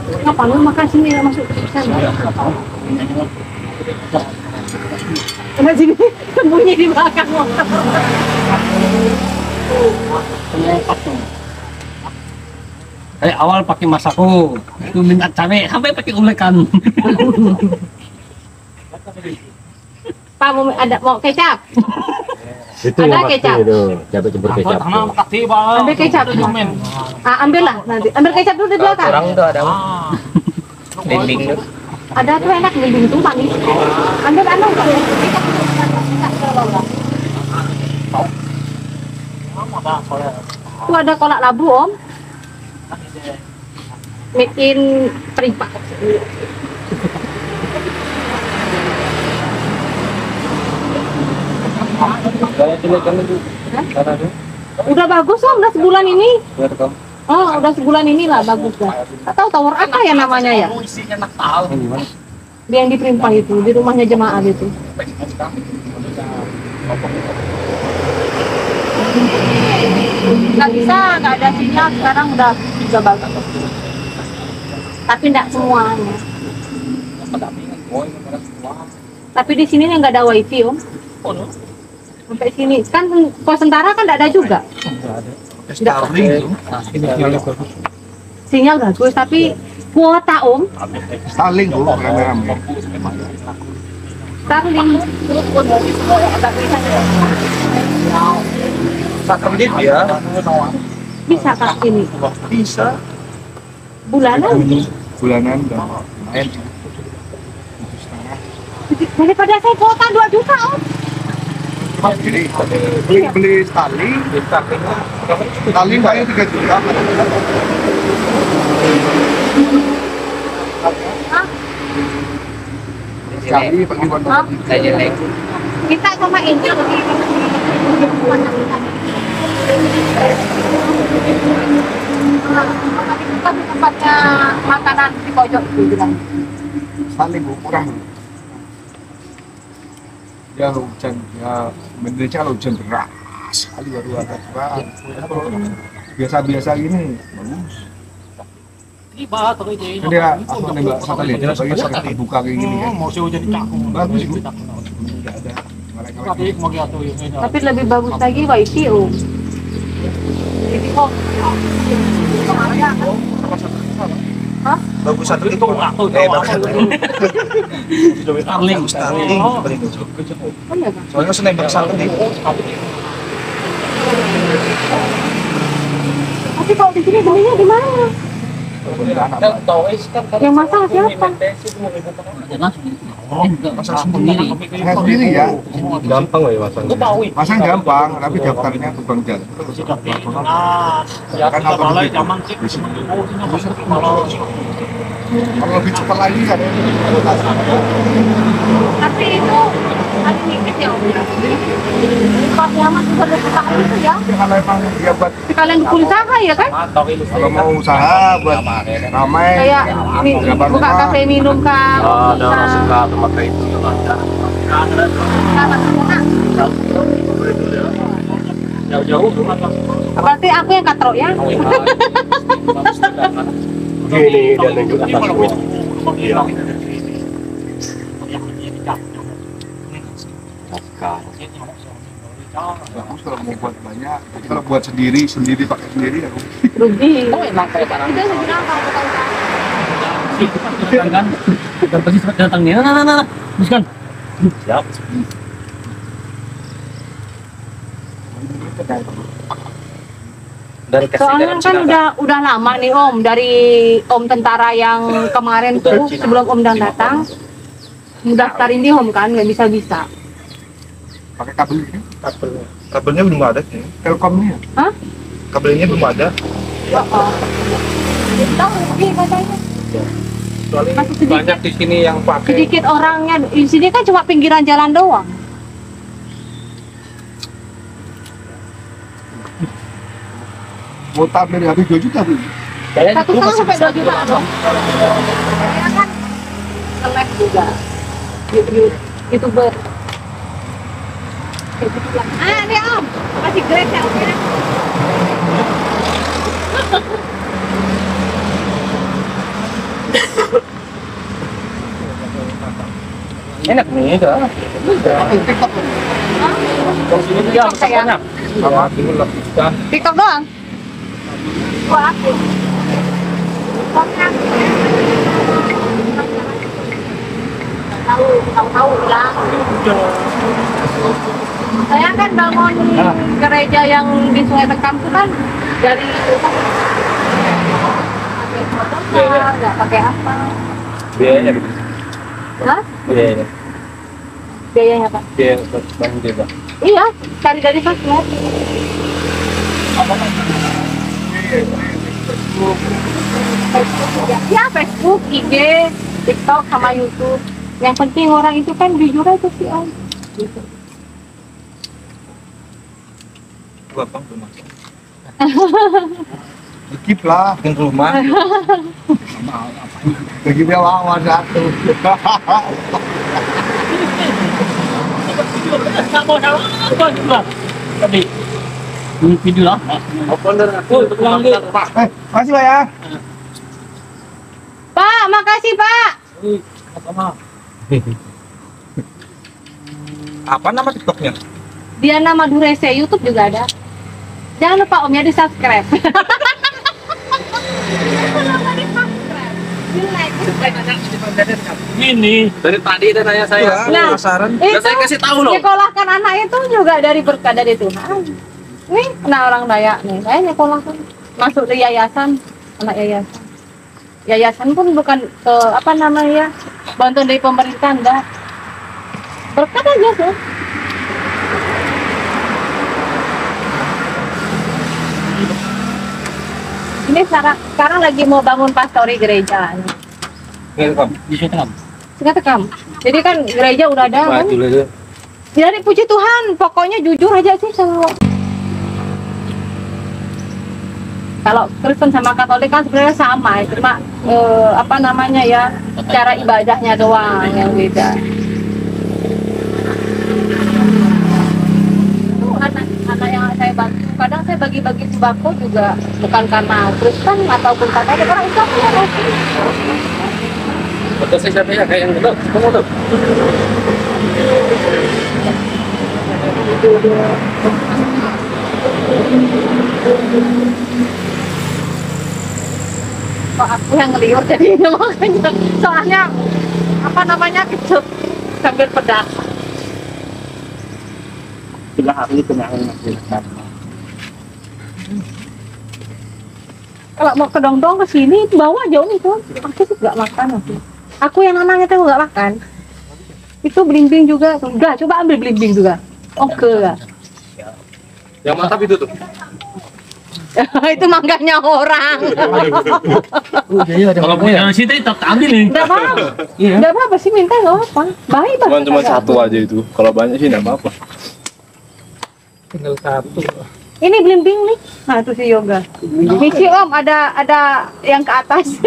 Ngapa lu makan sini nggak masuk ke sana? Karena sini sembunyi di belakang motor. Dari awal pakai masako, itu minta cabai sampai pakai ulekan. Pak mau kecap? Itu Ada yang pasti kecap? itu, cabai campur kecap. Ambil kecap. Ambil lah nanti. Ambil kecap dulu di belakang. Kurang tuh ada. Dinding tuh. Ada tuh enak dinding tuh manis. Ambil anu kalau tuh ada kolak labu om. Made in Peripak. Udah bagus lah, udah sebulan ini. Oh, udah sebulan inilah bagus lah. Gak tahu tower apa ya namanya ya? Dia yang di Perimpah itu, di rumahnya jemaah itu. Nggak bisa, nggak ada sinyal sekarang udah bagus. Tapi nggak semuanya. Tapi di sini nggak ada wifi om. Sampai sini kan pos tentara kan nggak ada juga. Sinyal bagus tapi kuota om. Starlink bu, rame-rame. Starlink terus nggak bisa. Satelit ya. Bisa kak ini? Bisa. Bulanan? Bulanan dan lumayan. Daripada saya kuota 2 juta om. Mas gini, beli Starlink, Starlink bayar 3 juta. Sekali pergi buat Hah? Saya jelek. Kita sama Angel tempatnya makanan di pojok itu bilang. Starlink bu, kurang bu. Ya hujan, ya Indonesia kalau hujan deras sekali baru ada curah. Biasa-biasa gini, bagus. Kan dia apa nembak satelit, bagi satelit terbuka kayak gini kan. Bagus bu. Tidak ada ngelek-ngelek. Tapi lebih bagus lagi wifi om. Jadi kok hah? Bagus satelit itu. Bagus satelit. Starlink. Starlink. Oh iya kan? Soalnya senembak satelit. Tapi kalau di sini belinya di mana? Yang masalah siapa? Masak sendiri. Saya sendiri ya, Gampang loh ya masangnya. masang gampang, tapi daftarnya ke bank jalan. Kan otomatis di sini. Kalau lebih cepat lagi kan. Tapi itu ada dikit ya om. Pak Yaman juga ada usaha itu ya. Ya, kalau emang dia buat Kalian bikin usaha ya kan? kalau mau usaha buat ramai, Kayak ini buka kafe minum kak. Ada orang suka tempat kayak itu. Jauh-jauh. Berarti aku yang katrok ya? Gini dia nunjuk atas. Iya. bagus kalau mau buat banyak. Jadi kalau buat sendiri pakai sendiri ya. Rugi. Oh enak kayak barang. Itu saya bilang kalau buka usaha. Datang kan? Dan pasti sempat datang nih. Nah. Buskan. Siap. Dan kasih Soalnya garam kan sinaga. udah lama nih om dari om tentara yang kemarin tuh sebelum om dan datang mendaftarin di home kan nggak bisa. Pakai kabel ini, Kabelnya belum ada sih. Telkomnya. Hah? Kabelnya belum ada. Oh. Tahu rugi katanya. Soalnya Masih sedikit. banyak di sini yang pakai. Sedikit orangnya di sini kan cuma pinggiran jalan doang. Kuota dari habis 2 juta tuh. 1,5 sampai 2 juta dong. Saya kan seleb juga. YouTuber. Ini om, masih great ya om ya. Enak nih, dah. Kalau sini dia TikTok saya. banyak. Sama dulu lakukan. TikTok doang. Wah, aku. Tahu bilang. Saya kan bangun gereja yang di Sungai Tekam itu kan dari pakai motor, nggak pakai apa. Biayanya, Hah? biayanya, Biayanya Pak? biaya bangun desa. Iya, cari dari sosmed. Facebook ya, Facebook, IG, TikTok sama YouTube. Yang penting orang itu kan jujur aja sih Om. Gitu. Gampang tuh mas. Skip lah. Bikin rumah. Begitu lawan satu. Tadi ini video lah. Apa dah? Makasih Pak ya. Pak, makasih Pak. Apa nama TikToknya? Diana Madurese, YouTube juga ada. Jangan lupa Om ya di subscribe. Ini Dari tadi dia nanya saya. Nah, Penasaran. itu Saya kasih tahu loh. nyekolahkan anak itu juga dari berkah dari Tuhan. Nih, nah orang Dayak nih, saya nyekolahkan masuk di yayasan, anak yayasan. Yayasan pun bukan apa namanya, bantuan dari pemerintah enggak. Berkat aja tuh. Ini sekarang lagi mau bangun pastori gereja. Ini kamu. bisa kan? Sungai Tekam. Jadi kan gereja udah ada kan? Maju lagi. Jadi puji Tuhan, pokoknya jujur aja sih sama. Kalau Kristen sama Katolik kan sebenarnya sama, cuma apa namanya ya, cara ibadahnya doang yang beda. Itu anak yang saya bantu, kadang saya bagi-bagi sembako juga bukan karena Kristen ataupun Katolik, orang Islam ya kasih. Betul saya siapa ya kayak yang betul. Kamu tuh. Kok aku yang ngeliur jadi ini makanya, soalnya apa namanya kecil sambil pedas. Sudah hari kenangan masih. Kalau mau ke Dongdong ke sini bawa jauh itu, aku sih nggak makan aku. Aku yang anaknya tuh nggak makan. Itu belimbing juga, enggak coba ambil belimbing juga. Oke lah. Yang mantap itu tuh. Itu mangganya orang. Kalau punya sih tetap ambil nih. Enggak apa-apa. Enggak apa-apa sih minta nggak apa. Baik banget. Cuma satu aja itu. Kalau banyak sih enggak apa-apa. Tinggal satu. Ini belimbing nih. Nah itu si Yoga. Misi Om ada yang ke atas.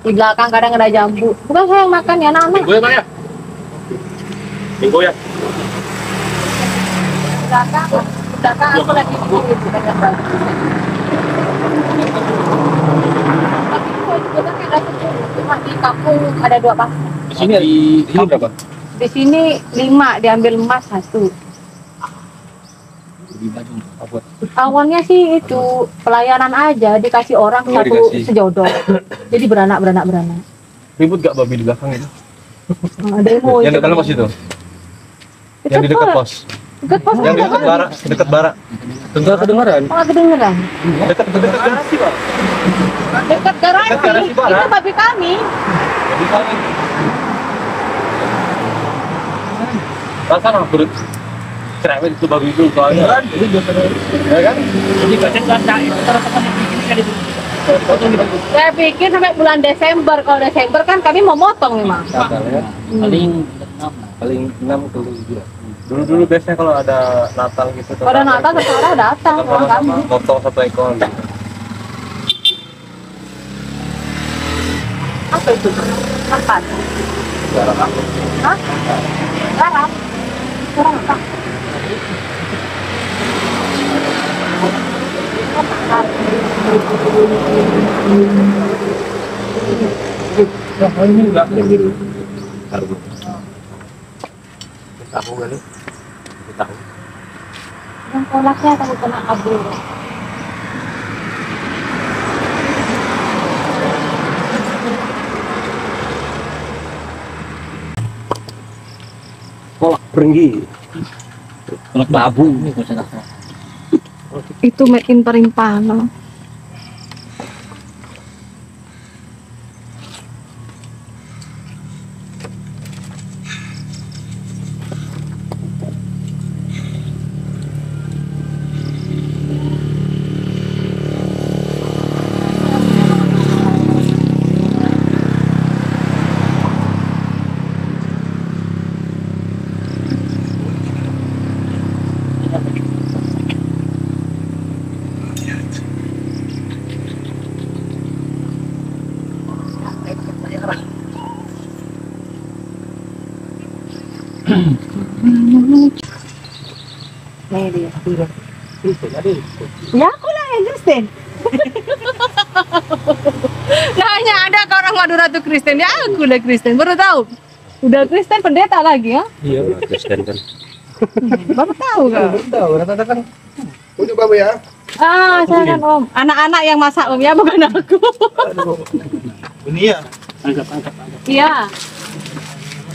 Di belakang kadang ada jambu. Bukan saya yang makan ya anak-anak. Minggu ya, Pak ya? Minggu ya? Belakang aku lagi bingung gitu kan yang bagus. Tapi kalau di kota kayak ada 10, cuma di kampung ada 2 pasang. Di sini berapa? Di sini 5 diambil emas 1. Awalnya sih itu pelayanan aja, dikasih orang Oh, satu dikasih. sejodol. Jadi beranak. Ribut gak babi di belakang itu? Demo Yang itu. di dalam pos itu? Itu Yang di dekat kok. pos? Dekat pos Yang di ada dekat kan? barak? Dekat barak? Tengah kedengaran? Oh, kedengeran. Dekat garasi, Pak. Dekat garasi. Dekat garasi, Pak. Itu babi kami. Di sana. Rasanya berut. Cerewet itu babi itu soalnya. Ya kan? Jadi baca baca itu teman-teman yang bikin kan itu. Saya pikir sampai bulan Desember. Kalau Desember kan kami mau motong memang. Natalnya Paling paling 6 ke 7. Dulu biasanya kalau ada Natal gitu. Pada Natal sekarang datang orang kami. Motong 1 ekor. Apa itu? Apa? Garam aku. Hah? Garam? Garam apa? Oh, ini enggak. Tahu. Tahu kali. Tahu. Yang kolaknya takut kena kabur. Kolak perenggi. Kolak babu ini kok saya tahu. Itu makin paling panas. Nih dia. Ya aku lah yang Kristen. Nah, hanya ada ke orang Madura tuh Kristen. Ya aku lah Kristen. Baru tahu. Udah Kristen pendeta lagi ya? Iya, Kristen kan. Baru tahu kak. Tahu, rata-rata kan Oh, coba Bu ya. Ah, saya kan Om. Anak-anak yang masak Om ya, bukan aku. Ini ya. Angkat. Iya.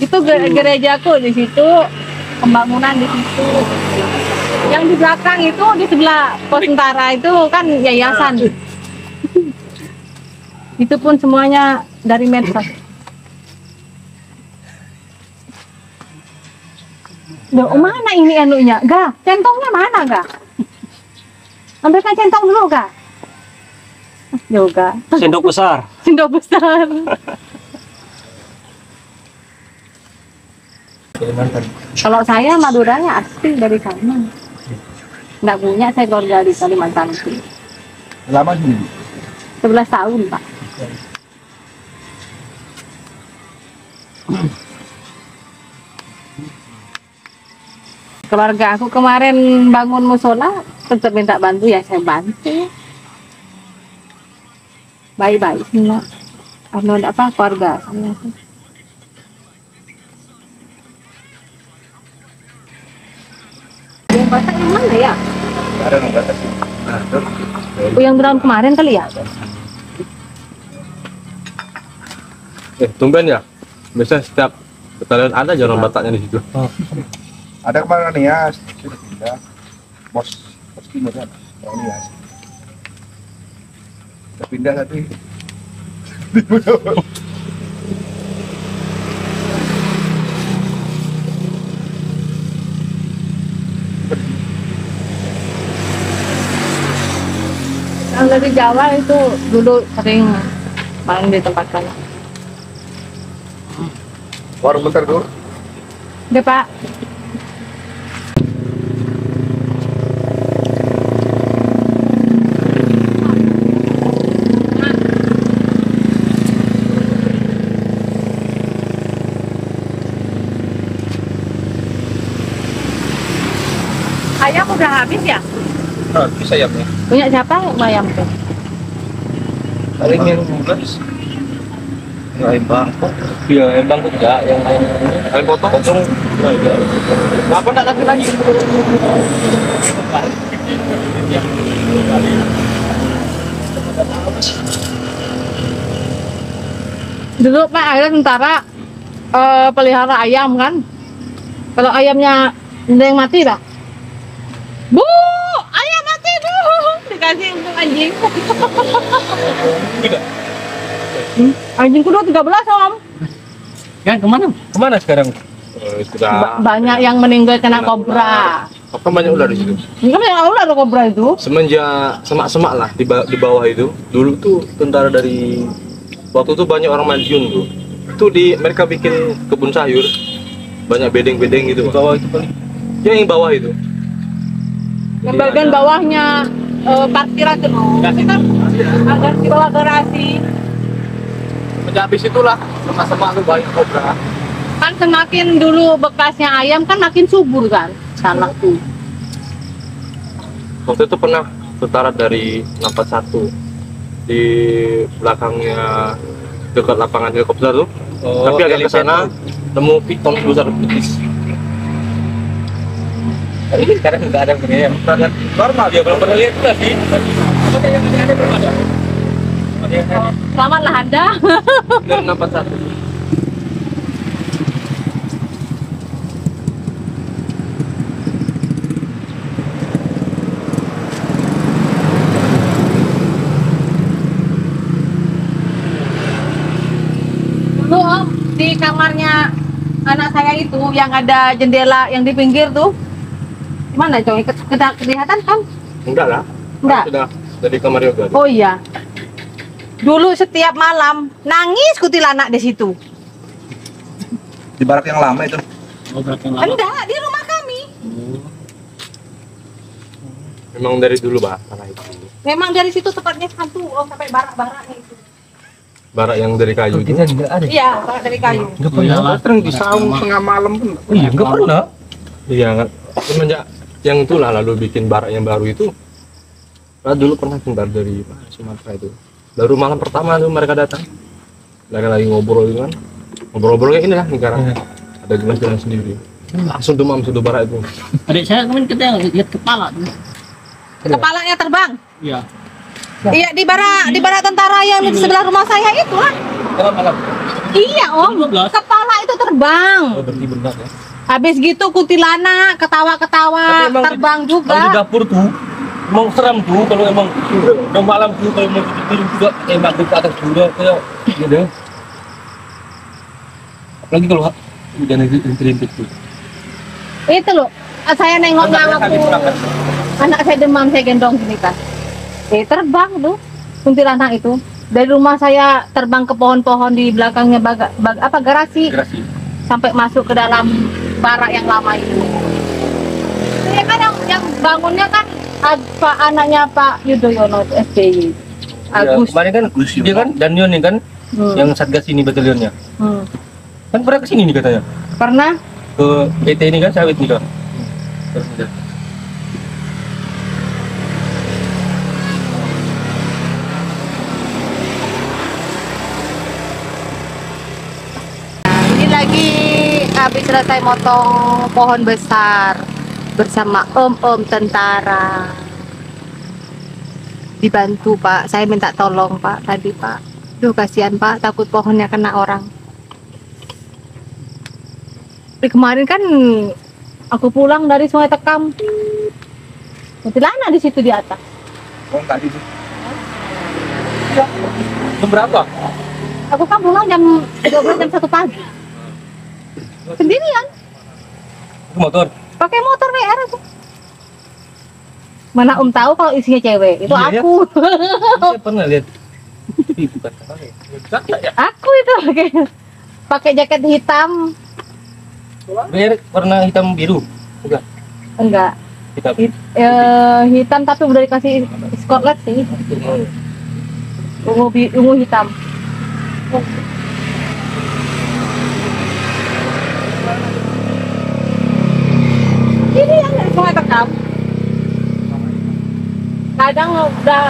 Itu gerejaku di situ, pembangunan di situ. Yang di belakang itu di sebelah pos tentara itu kan yayasan. Itu pun semuanya dari medsos. Loh, mana ini anunya? Ga, centongnya mana, Ga? Ambilkan centong dulu, Ga. Yoga. Sendok besar. Sendok besar. Kalau saya Maduranya asli dari sana. Nggak punya, saya keluarga di Kalimantan. Lama sini. 11 tahun, Pak. Keluarga aku kemarin bangun musola, tetap minta bantu ya saya bantu. Baik-baik semua. Anu apa keluarga saya. Yang basah yang mana ya? Ada nggak batas? Oh, yang tahun kemarin kali ya? Tumben ya. Biasanya setiap batalion ada aja orang Bataknya di situ. Ada kemarin nih ya, sudah pindah. Pos timur kan? Oh ini ya. Sudah pindah tapi Yang dari Jawa itu dulu sering main di tempat sana. warung bentar tuh. Udah Pak. Ayam udah habis ya? bisa ya, Bu. Punya siapa yang ayam tuh? Paling yang 12. Ya, Bangkok. Iya, yang bangkok enggak, yang lain. Kalian potong? Potong. Kenapa enggak lagi? Dulu Pak ada tentara pelihara ayam kan. Kalau ayamnya ada yang mati Pak. Bu, ayam mati Bu. Dikasih untuk anjing. Tidak. Anjingku dulu 13 Om. Kan kemana? Kemana sekarang? Sudah. Banyak yang meninggal kena kobra. Apa banyak ular di situ? Ini kan yang ular kobra itu. Semenjak semak-semak lah di bawah itu. Dulu tuh tentara dari waktu itu banyak orang Madiun tuh. Itu mereka bikin kebun sayur. Banyak bedeng-bedeng gitu. Di bawah itu paling. Ya yang bawah itu. Yang bagian bawahnya parkiran tuh. Kita agar di bawah garasi. Habis itulah semak-semak tuh banyak kobra. Kan semakin dulu bekasnya ayam kan makin subur kan tanah tuh. Waktu itu pernah tentara dari 61 di belakangnya dekat lapangan helikopter tuh. Oh, Tapi agak ke sana nemu piton sebesar betis. Tapi ini sekarang nggak ada begini ya. Sangat normal dia belum pernah lihat juga sih. Apa yang ada belum ada? Ada yang ada. Selamatlah Anda. Dan nampak satu. Dulu Om, di kamarnya anak saya itu yang ada jendela yang di pinggir tuh. Gimana coy? Kelihatan kan? Enggak lah. Enggak. Sudah dari kamar yoga. Oh iya. Dulu setiap malam nangis kuntilanak di situ. Di barak yang lama itu. Oh, berapa yang lama? Enggak, di rumah kami. Memang dari dulu bah, tanah itu. Memang dari situ tempatnya hantu, Om, sampai barak-baraknya itu. Barak yang dari kayu itu. Enggak ada. Iya, barak dari kayu. Enggak Oh, iyalah. pernah. Terus di saung tengah malam pun. Oh iya, nggak pernah. Iya kan. Semenjak yang itulah lalu bikin barak yang baru itu. Nah, dulu pernah pindah dari Sumatera itu. Baru malam pertama tuh mereka datang. Mereka lagi ngobrol gitu kan. Ngobrol-ngobrol kayak ini lah sekarang. Ada gelas-gelas sendiri. Langsung demam sudah barak itu. Adik saya kemarin kita lihat kepala tuh. Kepalanya terbang. Iya. Iya, di barak tentara yang di sebelah rumah saya itu lah. Kalau malam. Iya, Om. 12. Kepala itu terbang. Oh, berarti benar ya. Habis gitu kuntilanak ketawa-ketawa Tapi emang terbang Kalau di juga. dapur tuh emang seram tuh kalau emang udah malam tuh kalau mau tidur juga emang di atas juga kayak gitu. Apalagi kalau hujan rintik tuh. Itu loh, saya nengoknya Anaknya waktu tadi pulang kan? anak saya demam, saya gendong gini kan. Terbang tuh kuntilanak itu. Dari rumah saya terbang ke pohon-pohon di belakangnya garasi Gerasi. sampai masuk ke dalam barak yang lama itu. Ini kan yang bangunnya kan Pak anaknya Pak Yudhoyono SBY. Ya, Agus. kemarin kan dia kan Danion nih kan yang satgas ini batalionnya. Hmm. Kan pernah kesini nih katanya. Pernah? Ke PT ini kan sawit nih kan. Terus udah. Ini lagi habis selesai motong pohon besar bersama om-om tentara. Dibantu Pak, saya minta tolong Pak tadi Pak. Duh kasihan Pak, takut pohonnya kena orang. Tapi kemarin kan aku pulang dari Sungai Tekam. Kuntilanak di situ di atas. Oh, tadi tuh. Jam berapa? Aku kan pulang jam 12 jam 1 pagi. Sendirian, Ke motor. pakai motor WR aku. Mana Om tahu kalau isinya cewek? Itu Iya, ya. aku. Saya pernah lihat. Tapi bukan kakak ya. Kakak ya. Aku itu pakai jaket hitam. Biar warna hitam biru. Enggak. Enggak. Hitam. Hitam tapi udah dikasih Scotland sih. Ungu hitam. Ini yang dari Sungai Tekam. Kadang udah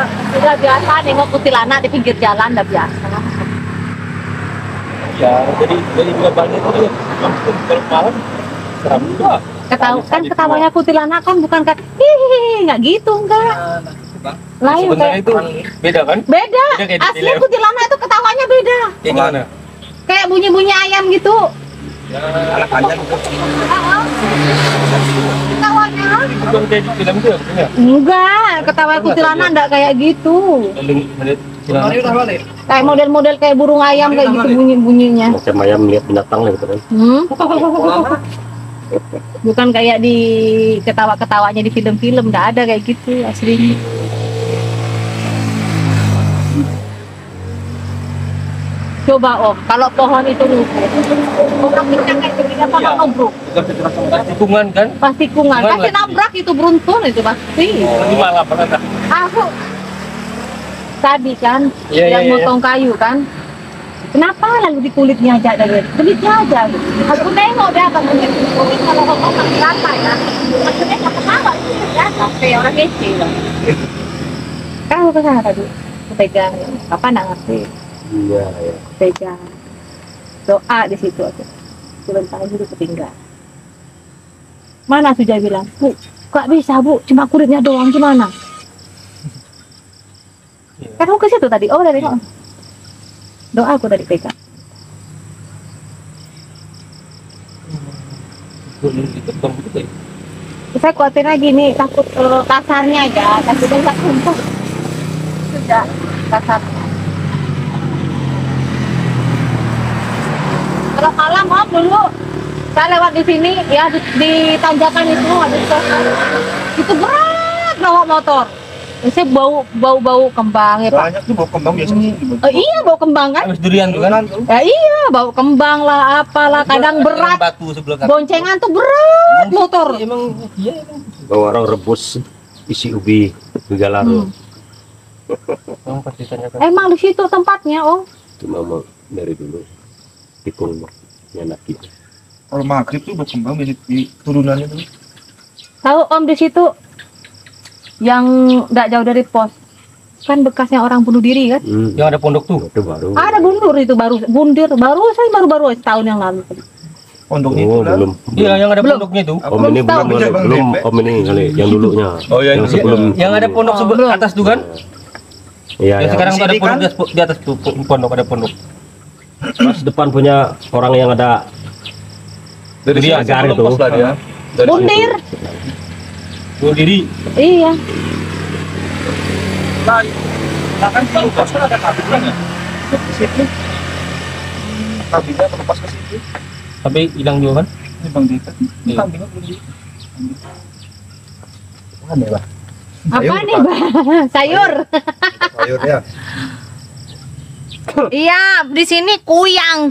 biasa nengok kuntilanak di pinggir jalan, udah biasa. Ya, jadi juga banyak itu dia. Langsung kalau malam seram juga. Ketawanya kuntilanak kan bukan kan hihihi, nggak gitu enggak. Lain Sebenarnya kayak itu beda kan? beda. Beda kayak di Asli film. kuntilanak itu ketawanya beda. Kayak gimana? Kayak bunyi-bunyi ayam gitu. Anak panjang itu. Ketawanya Bukan kayak di film itu ya? enggak, ketawanya kuntilanak enggak kayak gitu. Mari udah balik. Kayak model-model kayak burung ayam kayak gitu bunyi-bunyinya. Macam ayam lihat binatang lah gitu kan. Bukan kayak di ketawa-ketawanya di film-film, enggak ada kayak gitu aslinya. Coba Om, kalau pohon itu rubuh, orang bisa kayak begini apa Iya. ngobrol? Tikungan kan? Pasti kungan, Kungan pasti lagi. nabrak itu beruntun itu pasti. Lagi malam pernah tak? Aku tadi kan Iya, yang iya, iya. motong kayu kan, kenapa lalu di kulitnya aja dari kulitnya aja? Aku nengok dia kan mungkin kulit kalau ngomong pakai lantai kan, maksudnya nggak ketawa itu biasa kayak orang kecil. Kan aku kesana tadi, aku pegang, apa nggak ngerti. Iya, ya. pegang doa di situ aja. Sebentar lagi itu ketinggal. Mana sudah bilang, Bu, gak bisa Bu, cuma kulitnya doang gimana? Kan aku ke situ tadi, oh dari sana. Doa aku tadi pegang. Saya khawatir lagi nih, takut kasarnya aja, takutnya nggak sumpah. Sudah kasarnya. Kalau malam Om dulu saya lewat di sini ya di tanjakan itu ada itu berat bawa motor. Saya bau kembang ya Pak. Banyak tuh bau kembang biasanya. Iya bau kembang kan? Habis durian tuh kan. Ya iya bau kembang lah apalah kadang berat. Batu sebelah kanan. Boncengan tuh berat motor. Emang iya emang. Bawa orang rebus isi ubi di Galaro. Emang pasti tanyakan. Emang di situ tempatnya Om. Itu mama dari dulu tikung anak kita. Kalau maghrib tuh bau kembang di turunannya tuh. Tahu Om di situ yang nggak jauh dari pos kan bekasnya orang bunuh diri kan? Yang ada pondok tuh. Itu baru. Ada bundur itu saya baru setahun yang lalu. Pondoknya Oh, itu lah. belum. Iya, yang ada Belum. pondoknya tuh. Om ini Belum belum, tahu. kali. Belum om ini kali yang dulunya. Oh, yang yang sebelum. Yang ada pondok Oh, sebelah belum. atas tuh kan? Iya, Yang yang sekarang tuh ada Sini pondok kan? di atas tuh pondok ada pondok. pas depan punya orang yang ada Dari Dia sini agar sebelum itu. pos lah dia. Dari Bundir. Bunuh diri. Iya. Nah kan kalau pos kan ada kabinnya ya. Di situ. Kabinnya terlepas ke situ. Tapi hilang juga kan? Ini Bang Dika. Ini Iya. kabinnya belum di. Ada lah. Apa nih, Bang? Sayur. Sayur ya. Iya, di sini kuyang.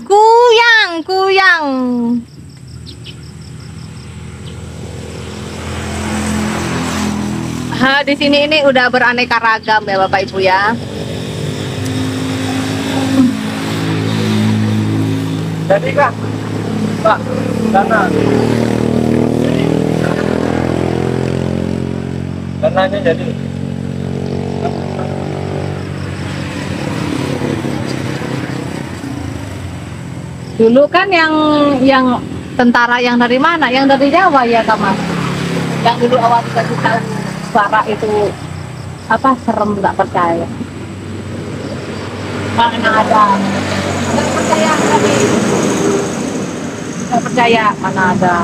Di sini ini udah beraneka ragam ya Bapak Ibu ya. Jadi Kak. Pak, sana. Dananya jadi. Dulu kan yang tentara yang dari mana? Yang dari Jawa ya, Kak Mas. Yang dulu awal dikasih tahu suara itu apa serem nggak percaya. Mana ada? Nggak percaya tadi. Nggak percaya mana ada.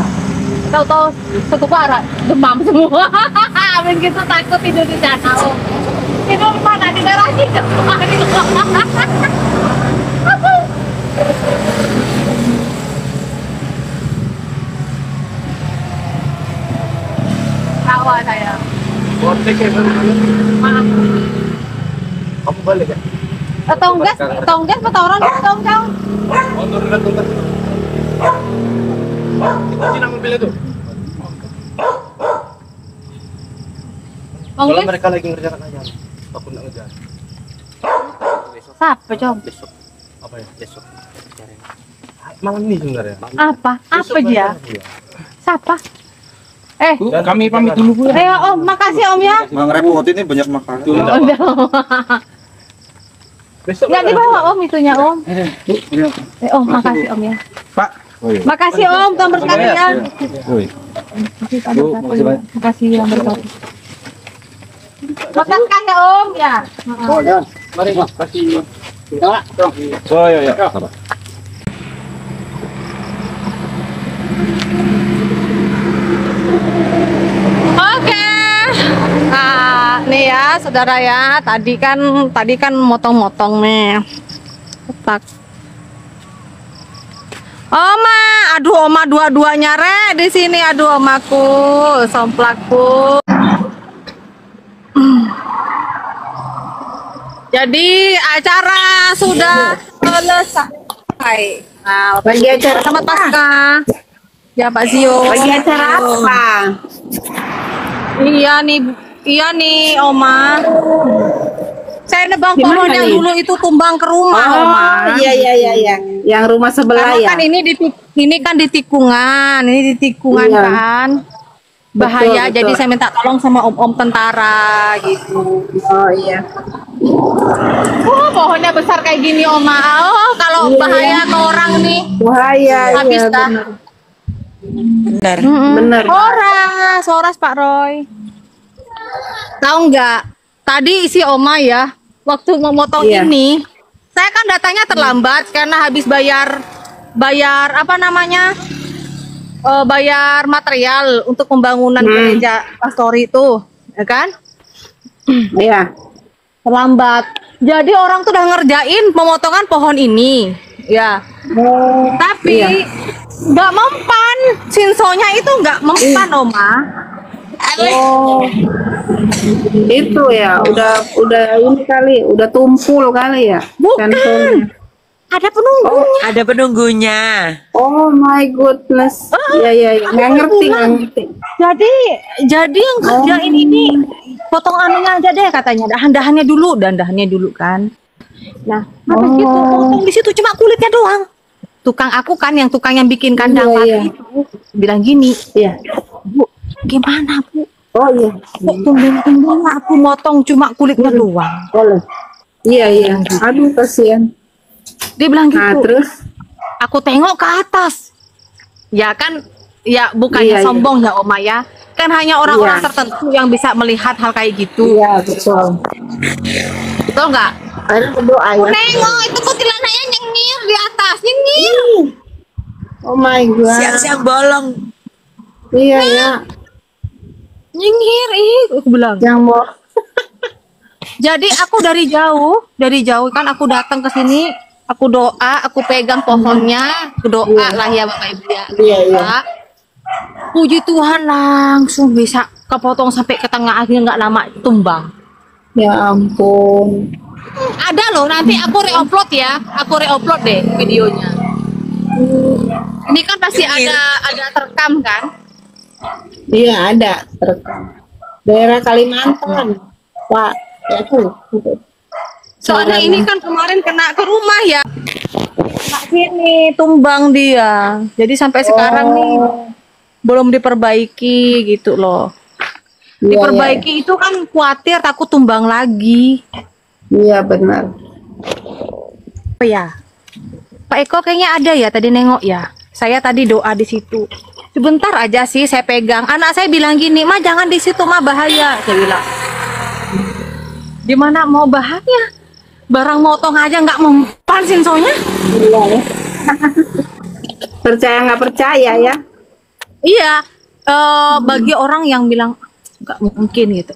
Tahu-tahu satu barat demam semua. Begitu takut tidur di sana. Oh. Tidur mana di garasi? Tawa saya. Maaf. Kamu balik ya? Tonggak, petoran tonggang. Oh, turun. Kunci nama mobilnya tuh. Kalau Tonggak, mereka lagi ngerjakan ayam, aku nggak ngejar. siapa com? Besok. Apa ya? Besok. Malam ini sebenarnya. Apa? Apa dia? Siapa? Kami pamit dulu Bu. Ayo Om, makasih Om ya. Nggak ngerepotin ini banyak makanan. Besok. Nggak dibawa Om itunya Om. Om, makasih Om ya. Pak. Makasih Om, Tuhan berkati ya. Woi. Makasih yang berkati. Makasih ya Om ya. Mari mas, kasih. Oh iya. Oke. Nah, nih ya saudara ya, tadi kan motong-motong nih. Tak. Oma, aduh Oma dua-duanya re di sini, aduh Omaku, somplakku. Jadi acara sudah selesai. Nah, bagi acara sama Pasca. Ya Pak Zio. Bagi acara apa? Iya nih Oma. Saya nebang Di pohon mana yang nih? dulu itu tumbang ke rumah Oma. Oh, iya. Yang rumah sebelah Karena ya. kan ini kan di tikungan, Iya. kan. bahaya. Betul, Jadi betul. saya minta tolong sama om-om tentara gitu. Oh iya. Pohonnya besar kayak gini Oma. Oh, kalau Iya, bahaya ke orang nih. Bahaya. Habis Iya, dah. benar. Benar. Benar. Soras Pak Roy. Tahu nggak? Tadi isi Oma ya, waktu memotong Iya. ini, saya kan datangnya terlambat karena habis bayar apa namanya? Bayar material untuk pembangunan gereja Pastori itu, ya kan? Iya. Terlambat. Jadi orang tuh udah ngerjain pemotongan pohon ini, ya. Tapi iya. nggak mempan, sinsonya itu nggak mempan, Oma. Oh. Itu ya, udah ini kali, udah tumpul kali ya. Bukan. Sensornya. Ada penunggunya. Ada penunggunya. Oh my goodness. Iya iya iya. Nggak ngerti, nggak ngerti. Jadi yang kerjain ini potong anunya aja deh katanya, dahan-dahannya dulu kan. Nah, habis gitu potong di situ cuma kulitnya doang. Tukang yang bikin kandang Iya, sapi itu bilang gini, Iya. Bu, gimana Bu? Oh iya. Kok tumben-tumben aku motong cuma kulitnya doang. Boleh. Iya iya. Aduh kasihan. Dia bilang Nah gitu. terus. Aku tengok ke atas. Ya kan, ya bukannya Iya, iya. sombong ya Oma ya. Kan hanya orang-orang Iya. tertentu yang bisa melihat hal kayak gitu. Iya betul. Betul nggak? Akhirnya berdoa ya. Nengok itu kuntilanaknya nyengir di atas, nyengir. Oh my god. Siang-siang bolong. Iya ya. Nyengir, aku bilang. Yang mau. Jadi aku dari jauh kan aku datang ke sini, aku doa, aku pegang pohonnya, aku doa lah ya Bapak Ibu ya. Iya, iya. Doa. Puji Tuhan langsung bisa kepotong sampai ke tengah, akhirnya nggak lama tumbang. Ya ampun. Ada loh, nanti aku re-upload ya, aku re-upload deh videonya. Ini kan pasti ada terekam kan? Iya ada terekam. Daerah Kalimantan. Pak. Ya tuh. Soalnya ini kan kemarin kena ke rumah ya. Nah, sini tumbang dia. Jadi sampai sekarang nih belum diperbaiki gitu loh. Iya, Diperbaiki itu kan khawatir takut tumbang lagi. Iya benar. Oh ya. Pak Eko kayaknya ada ya tadi nengok ya. Saya tadi doa di situ. Sebentar aja sih saya pegang. Anak saya bilang gini, "Ma jangan di situ, Ma bahaya." Saya bilang. Gimana mau bahaya? Barang motong aja nggak mempan sinsonya. Iya ya. Percaya nggak percaya ya? Iya, bagi orang yang bilang nggak mungkin gitu.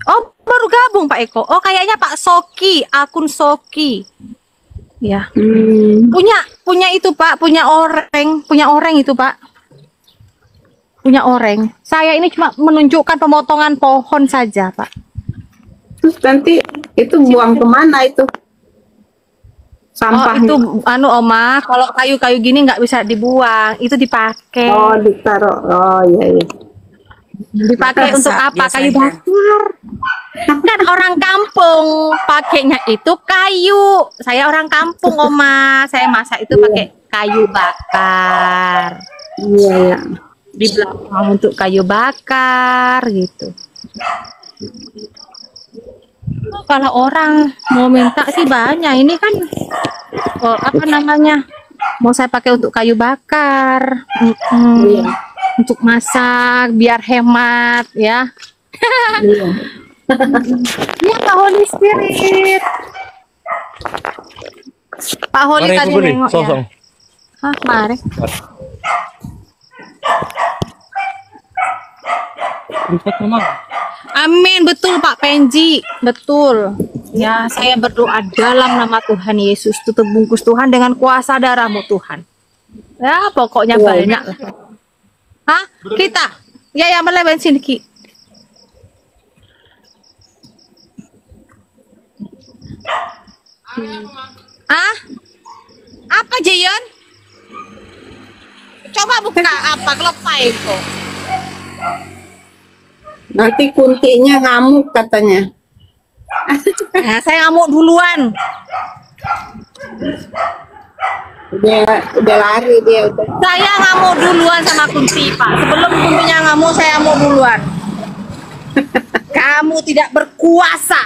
Oh, baru gabung Pak Eko. Oh, kayaknya Pak Soki, akun Soki. Ya. Punya itu Pak, punya orang itu Pak. Punya orang. Saya ini cuma menunjukkan pemotongan pohon saja, Pak. Terus nanti itu buang kemana itu? Sampah. Oh, itu Oma, kalau kayu-kayu gini nggak bisa dibuang, itu dipakai. Oh, ditaruh. Oh, iya iya. Dipakai untuk apa? Kayu biasanya. bakar. Kan orang kampung pakainya itu kayu. Saya orang kampung, Oma. Saya masak itu pakai kayu bakar. Iya iya. Di belakang untuk kayu bakar gitu. Kalau orang mau minta sih banyak. Ini kan apa namanya? Mau saya pakai untuk kayu bakar. Iya. Untuk masak biar hemat ya. Iya. Iya Pak Holy Spirit. Pak Holy tadi nengok ya. Hah, mari. Amin, betul Pak Penji, betul. Ya, saya berdoa dalam nama Tuhan Yesus, tutup bungkus Tuhan dengan kuasa darah-Mu Tuhan. Ya, pokoknya banyak lah. Hah? Kita? Ya, mele bensin Ki. Ah? Apa Jayon? Coba buka apa kelopai kok. Nanti kuntinya ngamuk katanya. Nah, saya ngamuk duluan. Udah lari dia udah. Saya ngamuk duluan sama Kunti, Pak. Sebelum Kuntinya ngamuk, saya ngamuk duluan. Kamu tidak berkuasa.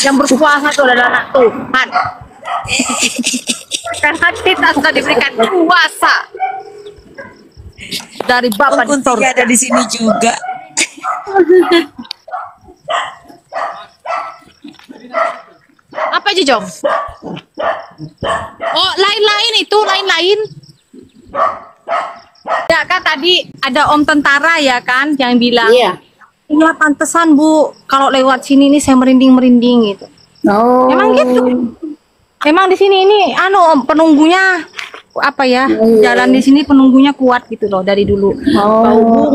Yang berkuasa itu adalah anak Tuhan. Karena kita sudah diberikan kuasa dari Bapa di Kunti sorga. ada di sini juga. Apa aja, Jom? Oh, lain-lain itu, lain-lain. Ya kan tadi ada Om Tentara ya kan yang bilang, Iya. iya pantesan Bu, kalau lewat sini nih saya merinding-merinding gitu. Oh. Emang gitu. Emang di sini ini Om, penunggunya apa ya? Jalan di sini penunggunya kuat gitu loh dari dulu. Oh.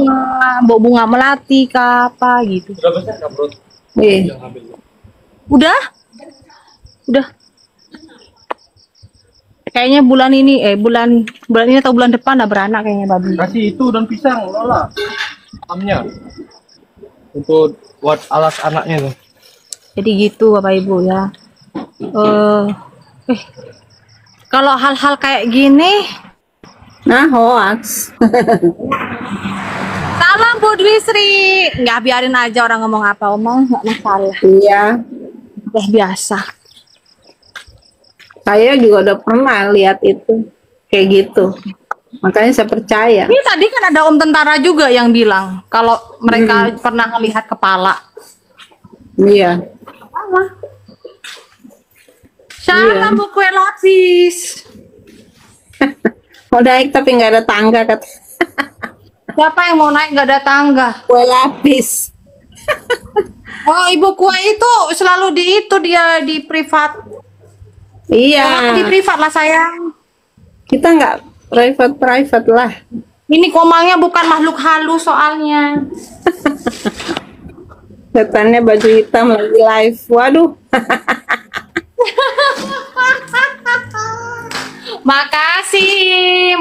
Bau bunga melati kah apa gitu. Udah besar nggak bro? Iya. Udah? Udah. Kayaknya bulan ini bulan ini atau bulan depan lah beranak kayaknya babi. Kasih itu daun pisang, Lola. Amnya. Untuk buat alas anaknya tuh. Jadi gitu Bapak Ibu ya. Kalau hal-hal kayak gini, Nah, hoax. salam Bu Dwi Sri. Nggak biarin aja orang ngomong apa omong, nggak masalah. Iya. Udah biasa. Saya juga udah pernah lihat itu kayak gitu. Makanya saya percaya. Ini tadi kan ada Om Tentara juga yang bilang kalau mereka pernah melihat kepala. Iya. Salam Bu Kue Lapis. Mau naik tapi nggak ada tangga kata. Siapa yang mau naik nggak ada tangga? Kue lapis. Oh, Ibu Kue itu selalu dia di privat. Iya. Di privat lah sayang. Kita nggak private lah. Ini Komangnya bukan makhluk halus soalnya. Setannya baju hitam lagi live. Waduh.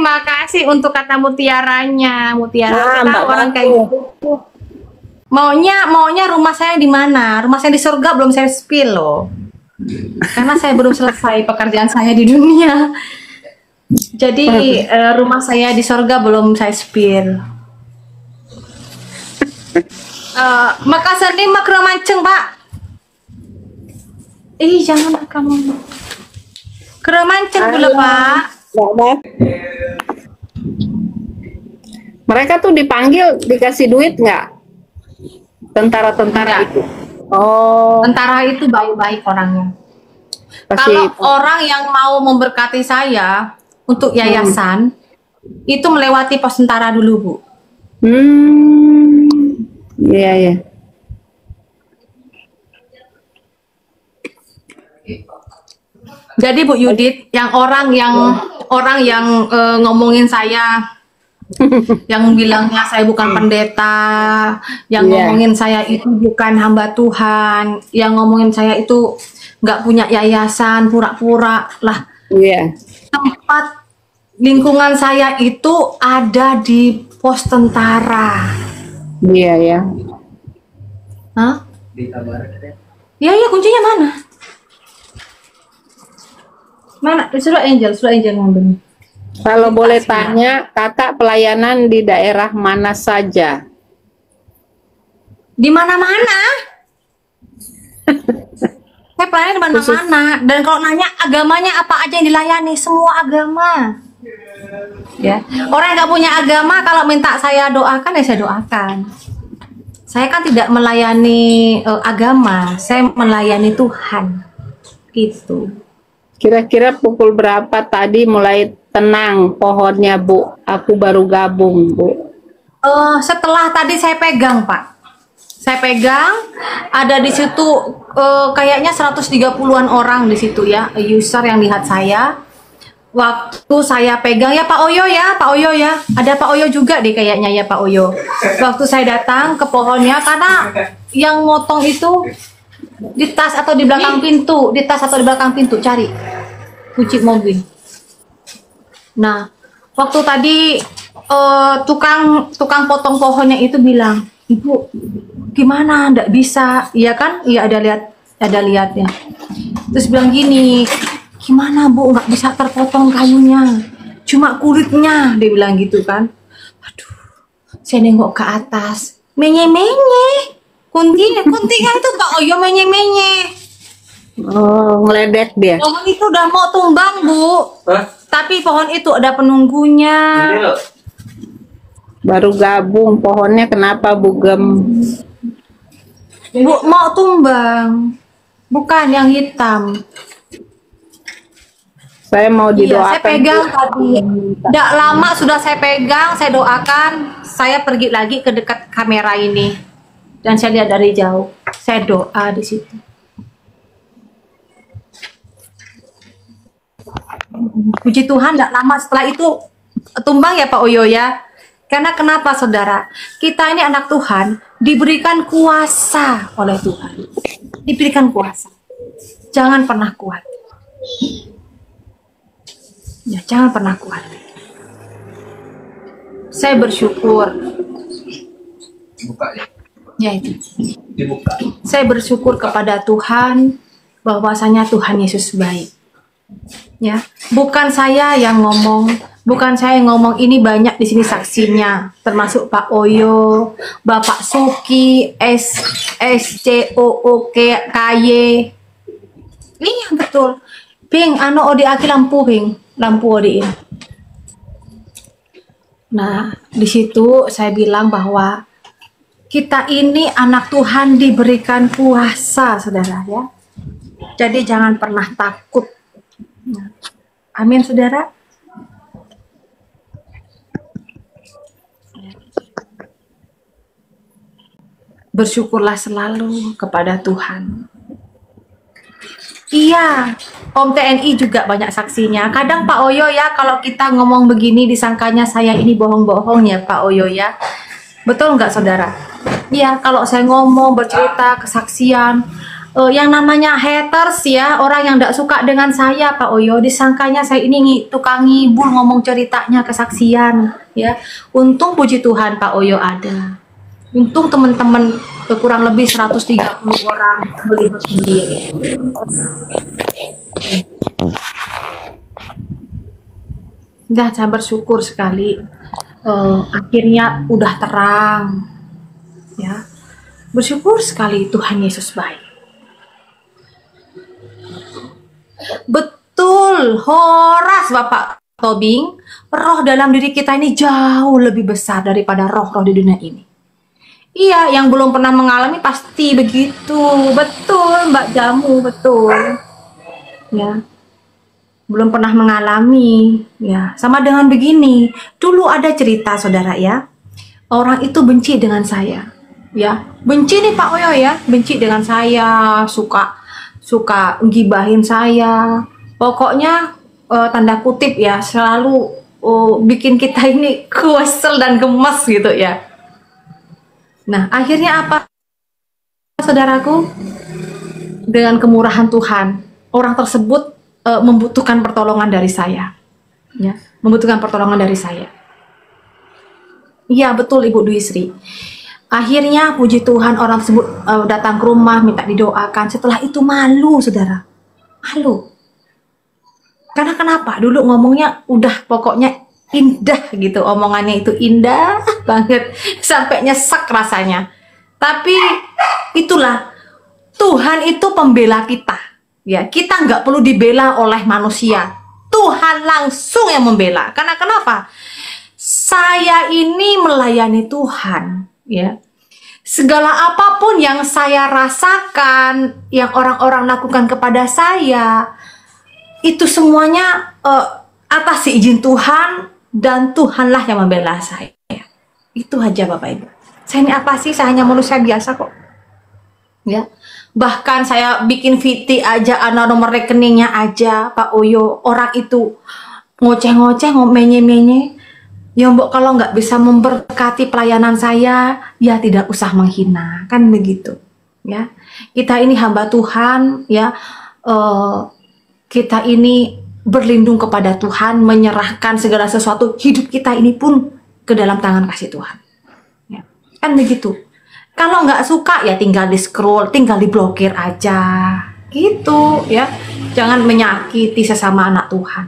Makasih untuk kata mutiaranya. Mutiara Ah, kita Mbak orang Bangku. kayak gitu. Maunya rumah saya di mana? Rumah saya di surga belum saya spill loh. Karena saya belum selesai pekerjaan saya di dunia. Jadi rumah saya di surga belum saya spill. Makassar ini makro manceng Pak. Jangan kamu. Keremanceng pula Pak. Nggak. Mereka tuh dipanggil dikasih duit nggak? Tentara-tentara Nggak. itu. Oh, Tentara itu baik-baik orangnya. kasih Kalau orang yang mau memberkati saya untuk yayasan, itu melewati pos tentara dulu Bu. Iya ya. Jadi Bu Yudit, yang orang yang ngomongin saya, yang bilangnya saya bukan pendeta, yang Iya. ngomongin saya itu bukan hamba Tuhan, yang ngomongin saya itu nggak punya yayasan, pura-pura lah. Iya. Tempat lingkungan saya itu ada di pos tentara. Iya ya. Hah? Iya, kuncinya mana? Mana? Suruh Angel ngambil. Kalau boleh tanya, kakak pelayanan di daerah mana saja? Di mana-mana. Saya pelayanan di mana-mana. Dan kalau nanya agamanya apa aja yang dilayani, semua agama. Ya, orang yang nggak punya agama kalau minta saya doakan ya saya doakan. Saya kan tidak melayani agama, saya melayani Tuhan. Gitu. Kira-kira pukul berapa tadi mulai tenang pohonnya, Bu? Aku baru gabung, Bu. Setelah tadi saya pegang, Pak. Saya pegang, ada di situ kayaknya 130-an orang di situ ya, user yang lihat saya. Waktu saya pegang ya Pak Oyo ya, ada Pak Oyo juga deh kayaknya ya Pak Oyo. Waktu saya datang ke pohonnya, karena yang motong itu di tas atau di belakang pintu, cari kunci mobil. Nah, waktu tadi tukang potong pohonnya itu bilang, Ibu, gimana? Nggak bisa, iya kan? Iya ada lihatnya. Terus bilang gini, Gimana Bu, nggak bisa terpotong kayunya, cuma kulitnya, dia bilang gitu kan. Aduh, saya nengok ke atas, menye-menye, kuntinya itu Pak Oyo menye-menye. Oh, ngeledek dia. Pohon itu udah mau tumbang Bu, tapi pohon itu ada penunggunya. Baru gabung, pohonnya kenapa bugem? Bu, mau tumbang, bukan yang hitam. Saya mau Iya, didoakan. saya pegang tadi. Tidak lama sudah saya pegang, saya doakan. Saya pergi lagi ke dekat kamera ini dan saya lihat dari jauh. Saya doa di situ. Puji Tuhan, tidak lama setelah itu tumbang ya Pak Oyo ya. Karena kenapa saudara? Kita ini anak Tuhan, diberikan kuasa oleh Tuhan. Diberikan kuasa. Jangan pernah kuat. Ya, jangan pernah kuat. Saya bersyukur. Buka ya. Ya itu. Dibuka. Saya bersyukur kepada Tuhan bahwasanya Tuhan Yesus baik. Ya, bukan saya yang ngomong, bukan saya yang ngomong, ini banyak di sini saksinya, termasuk Pak Oyo, Bapak Suki, SCOOKY. Iya betul. Ping, anu odi aki lampu ping, lampu odi. Nah, di situ saya bilang bahwa kita ini anak Tuhan diberikan kuasa, saudara ya. Jadi jangan pernah takut. Nah, amin, saudara. Bersyukurlah selalu kepada Tuhan. Iya, Om TNI juga banyak saksinya. Kadang Pak Oyo ya, kalau kita ngomong begini disangkanya saya ini bohong-bohong ya Pak Oyo ya. Betul nggak saudara? Iya, kalau saya ngomong bercerita kesaksian, yang namanya haters ya, orang yang tidak suka dengan saya Pak Oyo, disangkanya saya ini tukang ngibul ngomong ceritanya kesaksian ya. Untung puji Tuhan Pak Oyo ada. Untung teman-teman kurang lebih 130 orang melihat sendiri. Dah, saya bersyukur sekali. Akhirnya udah terang, ya. Bersyukur sekali Tuhan Yesus baik. Betul, horas Bapak Tobing. Roh dalam diri kita ini jauh lebih besar daripada roh-roh di dunia ini. Iya, yang belum pernah mengalami pasti begitu. Betul, Mbak Jamu, betul. Ya. Belum pernah mengalami, ya. Sama dengan begini. Dulu ada cerita, saudara ya. Orang itu benci dengan saya, ya. Benci nih Pak Oyo ya, benci dengan saya, suka gibahin saya. Pokoknya tanda kutip ya, selalu bikin kita ini kesel dan gemes gitu ya. Nah, akhirnya apa, saudaraku? Dengan kemurahan Tuhan, orang tersebut membutuhkan pertolongan dari saya, ya, membutuhkan pertolongan dari saya. Iya betul Ibu Dwi Sri. Akhirnya puji Tuhan orang tersebut datang ke rumah minta didoakan. Setelah itu malu, saudara, malu. Karena kenapa? Dulu ngomongnya udah pokoknya indah gitu, omongannya itu indah banget sampai nyesek rasanya. Tapi itulah Tuhan itu pembela kita, ya. Kita nggak perlu dibela oleh manusia, Tuhan langsung yang membela. Karena kenapa? Saya ini melayani Tuhan, ya. Segala apapun yang saya rasakan, yang orang-orang lakukan kepada saya, itu semuanya atas izin Tuhan. Dan Tuhanlah yang membela saya. Itu aja Bapak Ibu. Saya ini apa sih? Saya hanya manusia biasa kok. Ya. Bahkan saya bikin VT aja, nomor rekeningnya aja Pak Oyo. Orang itu ngoceh-ngoceh, menye-menye. Ya Mbok, kalau nggak bisa memberkati pelayanan saya, ya tidak usah menghina. Kan begitu. Ya. Kita ini hamba Tuhan, ya. Kita ini berlindung kepada Tuhan, menyerahkan segala sesuatu hidup kita ini pun ke dalam tangan kasih Tuhan, ya. Kan begitu. Kalau nggak suka ya tinggal di scroll, tinggal diblokir aja gitu ya. jangan menyakiti sesama anak Tuhan.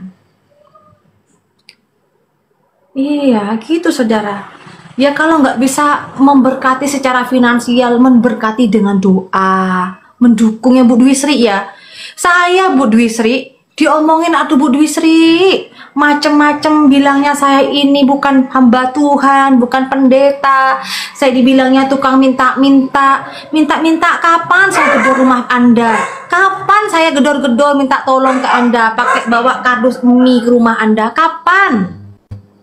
Iya, gitu saudara. Ya kalau nggak bisa memberkati secara finansial, memberkati dengan doa, mendukungnya Bu Dwi Sri ya. Saya Bu Dwi Sri diomongin, aduh Bu Dwi Sri, macem-macem bilangnya saya ini bukan hamba Tuhan, bukan pendeta. Saya dibilangnya tukang minta-minta. Minta-minta kapan saya gedor rumah Anda? Kapan saya gedor-gedor minta tolong ke Anda, pakai bawa kardus mie ke rumah Anda? Kapan?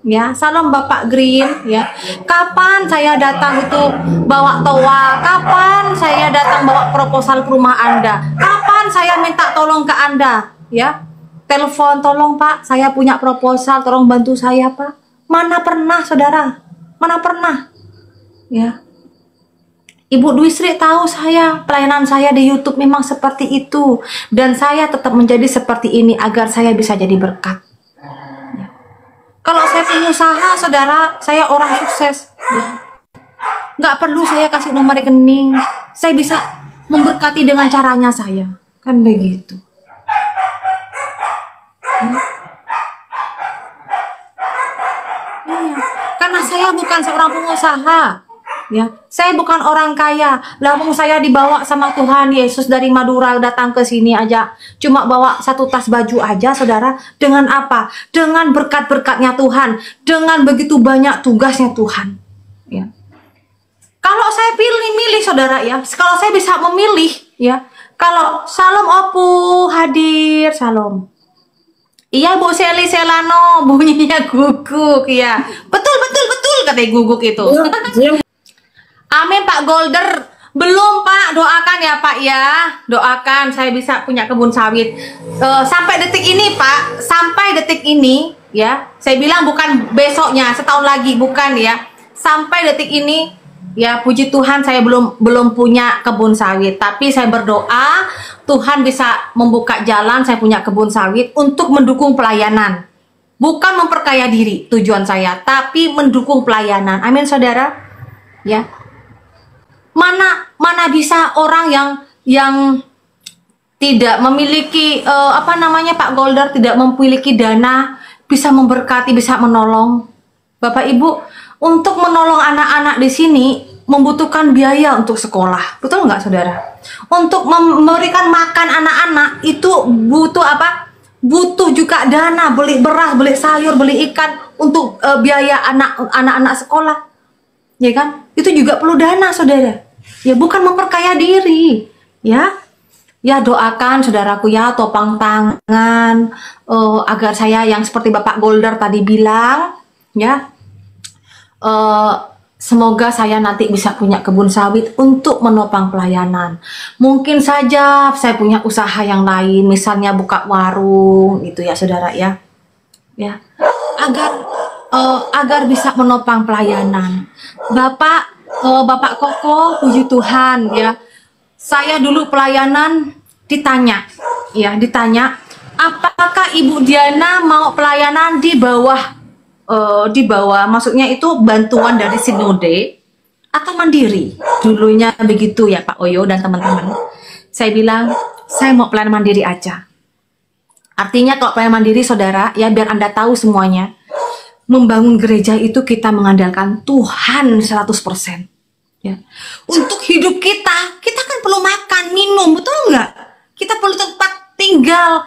Ya, salam Bapak Green ya. Kapan saya datang itu bawa toa? Kapan saya datang bawa proposal ke rumah Anda? Kapan saya minta tolong ke Anda? Ya, telepon, tolong Pak, saya punya proposal, tolong bantu saya Pak. Mana pernah saudara? Mana pernah? Ya, Ibu Dwi Sri tahu saya, pelayanan saya di YouTube memang seperti itu, dan saya tetap menjadi seperti ini agar saya bisa jadi berkat. Kalau saya punya usaha, saudara, saya orang sukses. Nggak perlu saya kasih nomor rekening. Saya bisa memberkati dengan caranya saya. Kan begitu. Iya. Karena saya bukan seorang pengusaha. Ya, saya bukan orang kaya. Lalu saya dibawa sama Tuhan Yesus dari Madura datang ke sini aja, cuma bawa satu tas baju aja, saudara. Dengan apa? Dengan berkat-berkatnya Tuhan, dengan begitu banyak tugasnya Tuhan. Ya. Kalau saya milih, saudara ya, kalau saya bisa memilih, ya. Kalau Salom Opu hadir, Salom. Iya Bu Seli Selano, bunyinya guguk ya. Betul katanya guguk itu. Amin Pak Golder. Belum Pak, doakan ya Pak ya. Doakan saya bisa punya kebun sawit. Sampai detik ini Pak, sampai detik ini ya. Saya bilang bukan besoknya, setahun lagi, bukan ya. Sampai detik ini ya, puji Tuhan saya belum punya kebun sawit. Tapi saya berdoa Tuhan bisa membuka jalan, saya punya kebun sawit untuk mendukung pelayanan. Bukan memperkaya diri tujuan saya, tapi mendukung pelayanan. Amin saudara. Ya. Mana bisa orang yang tidak memiliki Pak Golder, tidak memiliki dana, bisa memberkati, bisa menolong. Bapak Ibu, untuk menolong anak-anak di sini membutuhkan biaya untuk sekolah. Betul nggak saudara? Untuk memberikan makan anak-anak itu butuh apa? Butuh juga dana, beli beras, beli sayur, beli ikan untuk biaya anak-anak sekolah. Ya kan? Itu juga perlu dana, saudara. Ya, bukan memperkaya diri. Ya, ya doakan saudaraku ya, topang tangan agar saya yang seperti Bapak Golder tadi bilang, ya. Semoga saya nanti bisa punya kebun sawit untuk menopang pelayanan. Mungkin saja saya punya usaha yang lain, misalnya buka warung, gitu ya, saudara ya. Ya, agar bisa menopang pelayanan. Bapak Koko, puji Tuhan ya. Saya dulu pelayanan ditanya, apakah Ibu Diana mau pelayanan di bawah, maksudnya itu bantuan dari sinode atau mandiri? Dulunya begitu ya Pak Oyo dan teman-teman. Saya bilang, saya mau pelayanan mandiri aja. Artinya kalau pelayanan mandiri saudara, ya biar Anda tahu semuanya, membangun gereja itu kita mengandalkan Tuhan 100%. Ya. Untuk hidup kita kan perlu makan, minum, betul nggak? Kita perlu tempat tinggal.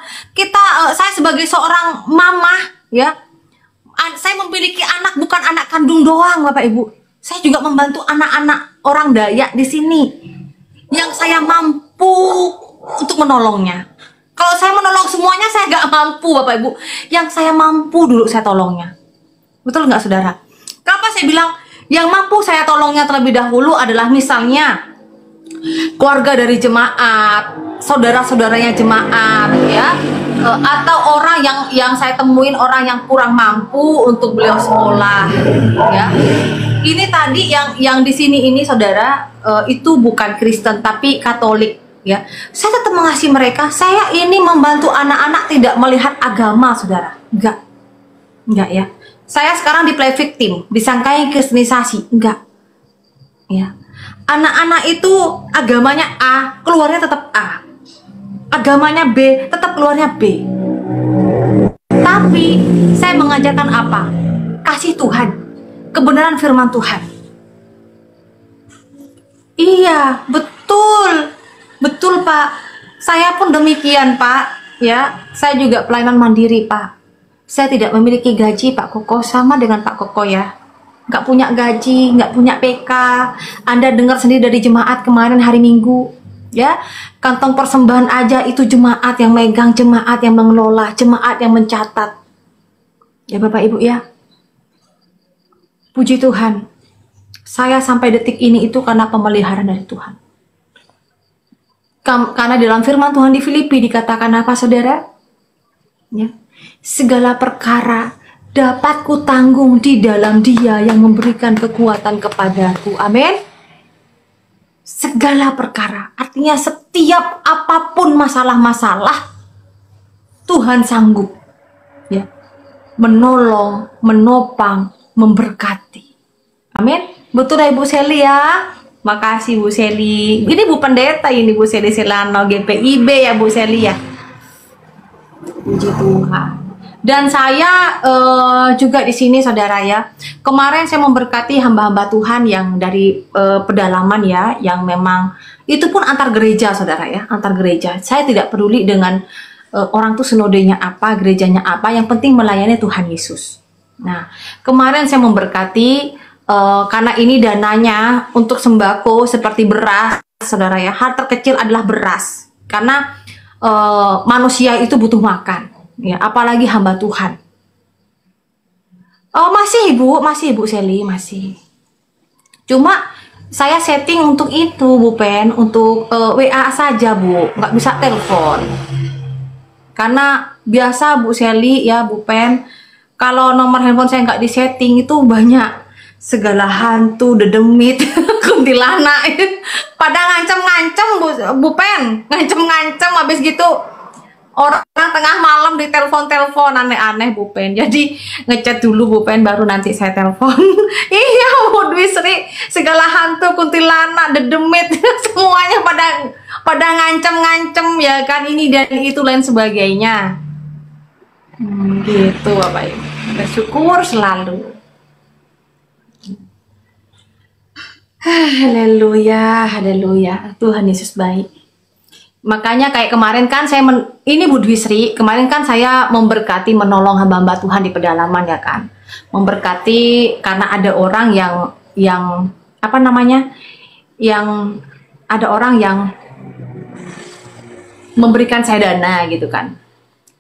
Saya sebagai seorang mama, ya, saya memiliki anak bukan anak kandung doang, Bapak Ibu. Saya juga membantu anak-anak orang Dayak di sini yang saya mampu untuk menolongnya. Kalau saya menolong semuanya, saya nggak mampu, Bapak Ibu. Yang saya mampu dulu saya tolongnya. Betul nggak, saudara? Kenapa saya bilang yang mampu saya tolongnya terlebih dahulu adalah misalnya keluarga dari jemaat, saudara-saudaranya jemaat, ya, atau orang yang saya temuin orang yang kurang mampu untuk beliau sekolah, ya. Ini tadi yang di sini ini saudara itu bukan Kristen tapi Katolik, ya. Saya tetap mengasihi mereka. Saya ini membantu anak-anak tidak melihat agama, saudara. Enggak ya. Saya sekarang di play victim, disangkai kristenisasi, enggak. Ya. Anak-anak itu agamanya A, keluarnya tetap A. agamanya B, tetap keluarnya B. Tapi saya mengajarkan apa? Kasih Tuhan, kebenaran firman Tuhan. Iya, betul. Betul, Pak. Saya pun demikian, Pak. Ya, saya juga pelayanan mandiri, Pak. Saya tidak memiliki gaji, Pak Koko, sama dengan Pak Koko ya. Nggak punya gaji, nggak punya PK. Anda dengar sendiri dari jemaat kemarin hari Minggu, ya. Kantong persembahan aja itu jemaat yang megang, jemaat yang mengelola, jemaat yang mencatat. Ya Bapak Ibu ya. Puji Tuhan. Saya sampai detik ini itu karena pemeliharaan dari Tuhan. Karena dalam firman Tuhan di Filipi dikatakan apa saudara? Ya. Segala perkara dapat kutanggung di dalam Dia yang memberikan kekuatan kepadaku. Amin. Segala perkara, artinya setiap apapun masalah-masalah, Tuhan sanggup ya menolong, menopang, memberkati. Amin. Betul ya Ibu Seli ya. Makasih Bu Seli. Ini Bu Pendeta ini Bu Seli Silano GPIB ya Bu Seli ya. Puji Tuhan. Dan saya juga di sini saudara ya. Kemarin saya memberkati hamba-hamba Tuhan yang dari pedalaman ya, yang memang itu pun antar gereja saudara ya, antar gereja. Saya tidak peduli dengan orang tuh sinodenya apa, gerejanya apa, yang penting melayani Tuhan Yesus. Nah, kemarin saya memberkati karena ini dananya untuk sembako seperti beras saudara ya. Hal terkecil adalah beras. Karena manusia itu butuh makan. Ya, apalagi hamba Tuhan. Oh, masih Ibu Seli, masih. Cuma saya setting untuk itu, Bu Pen, untuk WA saja, Bu. Nggak bisa telepon. Karena biasa Bu Seli ya, Bu Pen, kalau nomor handphone saya nggak disetting itu banyak segala hantu, dedemit, kuntilanak. Pada ngancem-ngancem, Bu Pen, ngancem-ngancem habis gitu. Orang tengah malam di telepon aneh-aneh Bu Pen. Jadi ngechat dulu Bu Pen baru nanti saya telepon. Iya Bu Dwi Sri, segala hantu, kuntilanak, dedemit semuanya pada ngancem-ngancem ya kan, ini dan itu lain sebagainya. Gitu Bapak Ibu. Bersyukur selalu. Haleluya, haleluya. Tuhan Yesus baik. Makanya kayak kemarin kan saya ini Bu Dwi Sri, kemarin kan saya memberkati, menolong hamba-hamba Tuhan di pedalaman ya kan. Memberkati karena ada orang yang apa namanya? Yang ada orang yang memberikan saya dana gitu kan.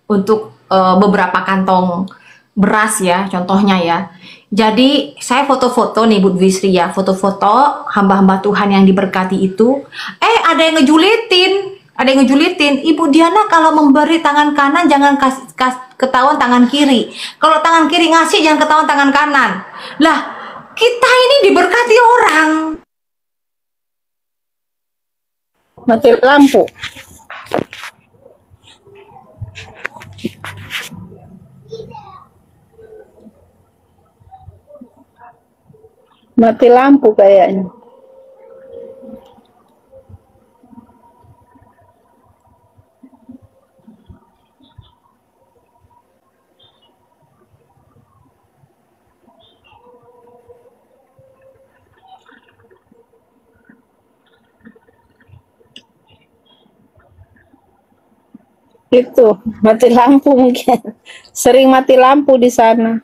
Untuk beberapa kantong beras ya, contohnya ya. Jadi saya foto-foto nih Bu Dwi Sri ya, foto-foto hamba-hamba Tuhan yang diberkati itu. Ada yang ngejulitin. Ada yang ngejulitin, Ibu Diana kalau memberi tangan kanan jangan ketahuan tangan kiri. Kalau tangan kiri ngasih jangan ketahuan tangan kanan. Lah, kita ini diberkati orang. Mati lampu. Mati lampu kayaknya. Itu mati lampu mungkin. Sering mati lampu di sana.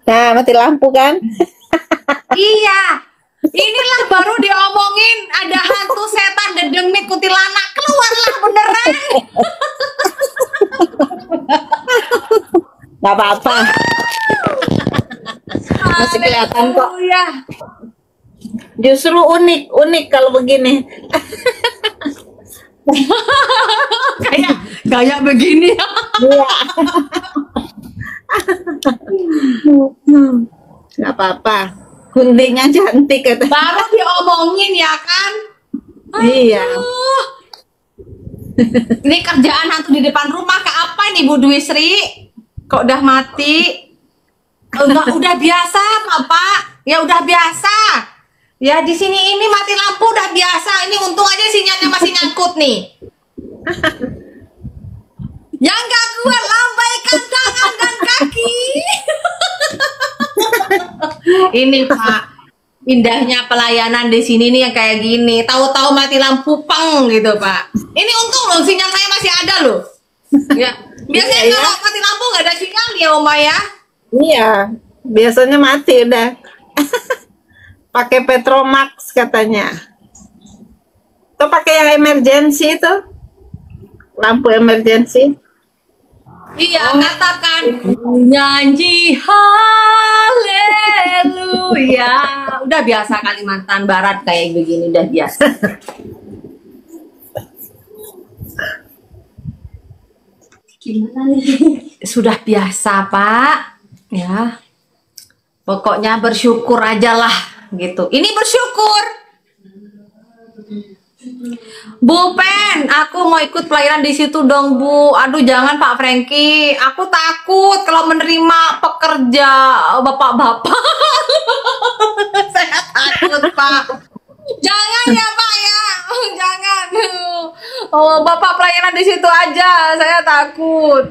Nah, mati lampu kan? Iya. Inilah baru diomongin ada hantu, setan, dedemit, kuntilanak. Keluarlah beneran. Gak apa-apa. Masih kelihatan kok. Ya. Justru unik kalau begini. Kayak begini. Iya. Nggak apa-apa. Guntingnya cantik kata. Baru diomongin ya kan? Iya. Ini kerjaan hantu di depan rumah ke apa nih Bu Dwi Sri? Kok udah mati? Enggak, udah biasa Pak. Ya udah biasa. Ya di sini ini mati lampu udah biasa. Ini untung aja sinyalnya masih nyangkut nih. Yang gak kuat lambaikan tangan dan kaki. Ini Pak, indahnya pelayanan di sini nih yang kayak gini. Tahu-tahu mati lampu peng gitu Pak. Ini untung loh sinyal saya masih ada loh. Ya, biasanya Iya, kalau mati lampu nggak ada sinyal ya Oma ya. Iya, biasanya mati udah. Pakai Petromax katanya. Tuh pakai yang emergency itu. Lampu emergency. Iya, katakan nyanyi haleluya. Udah biasa Kalimantan Barat kayak begini, udah biasa. Gimana nih? Sudah biasa, Pak. Ya. Pokoknya bersyukur aja lah gitu. Ini bersyukur. Bu Pen, aku mau ikut pelayanan di situ dong Bu. Aduh jangan Pak Franky, aku takut kalau menerima pekerja bapak-bapak. Saya takut Pak. Jangan ya Pak ya, jangan. Oh Bapak pelayanan di situ aja, saya takut.